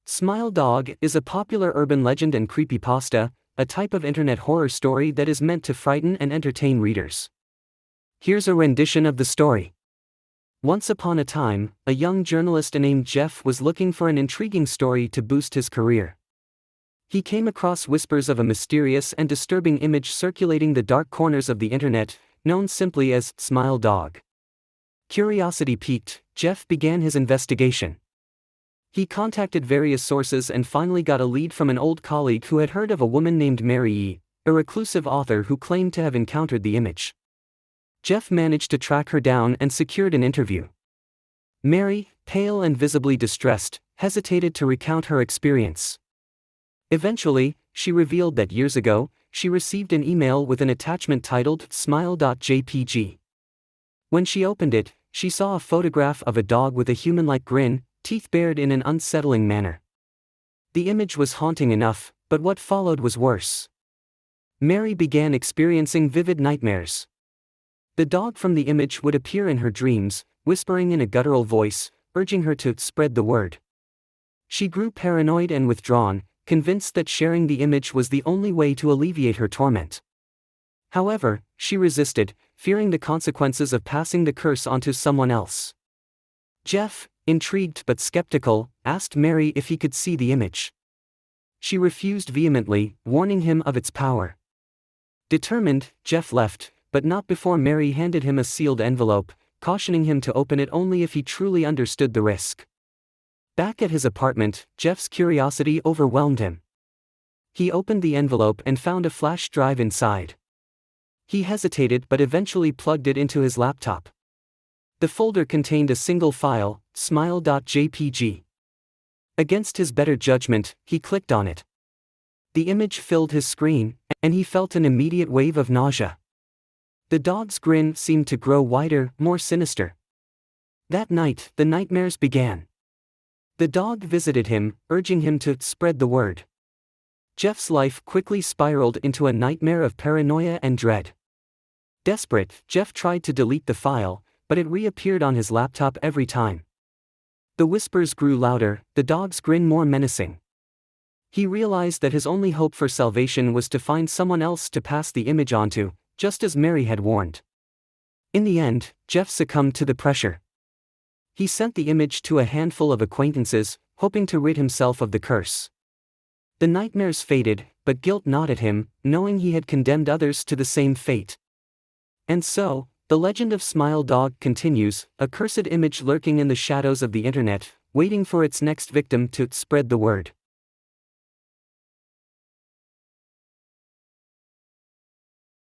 Smile Dog is a popular urban legend and creepypasta, a type of internet horror story that is meant to frighten and entertain readers. Here's a rendition of the story. Once upon a time, a young journalist named Jeff was looking for an intriguing story to boost his career. He came across whispers of a mysterious and disturbing image circulating the dark corners of the internet, known simply as Smile Dog. Curiosity piqued, Jeff began his investigation. He contacted various sources and finally got a lead from an old colleague who had heard of a woman named Mary E., a reclusive author who claimed to have encountered the image. Jeff managed to track her down and secured an interview. Mary, pale and visibly distressed, hesitated to recount her experience. Eventually, she revealed that years ago, she received an email with an attachment titled Smile.jpg. When she opened it, she saw a photograph of a dog with a human-like grin, teeth bared in an unsettling manner. The image was haunting enough, but what followed was worse. Mary began experiencing vivid nightmares. The dog from the image would appear in her dreams, whispering in a guttural voice, urging her to spread the word. She grew paranoid and withdrawn, convinced that sharing the image was the only way to alleviate her torment. However, she resisted, fearing the consequences of passing the curse onto someone else. Jeff, intrigued but skeptical, asked Mary if he could see the image. She refused vehemently, warning him of its power. Determined, Jeff left, but not before Mary handed him a sealed envelope, cautioning him to open it only if he truly understood the risk. Back at his apartment, Jeff's curiosity overwhelmed him. He opened the envelope and found a flash drive inside. He hesitated but eventually plugged it into his laptop. The folder contained a single file, Smile.jpg. Against his better judgment, he clicked on it. The image filled his screen, and he felt an immediate wave of nausea. The dog's grin seemed to grow wider, more sinister. That night, the nightmares began. The dog visited him, urging him to spread the word. Jeff's life quickly spiraled into a nightmare of paranoia and dread. Desperate, Jeff tried to delete the file, but it reappeared on his laptop every time. The whispers grew louder, the dog's grin more menacing. He realized that his only hope for salvation was to find someone else to pass the image onto, just as Mary had warned. In the end, Jeff succumbed to the pressure. He sent the image to a handful of acquaintances, hoping to rid himself of the curse. The nightmares faded, but guilt gnawed at him, knowing he had condemned others to the same fate. And so, the legend of Smile Dog continues, a cursed image lurking in the shadows of the internet, waiting for its next victim to spread the word.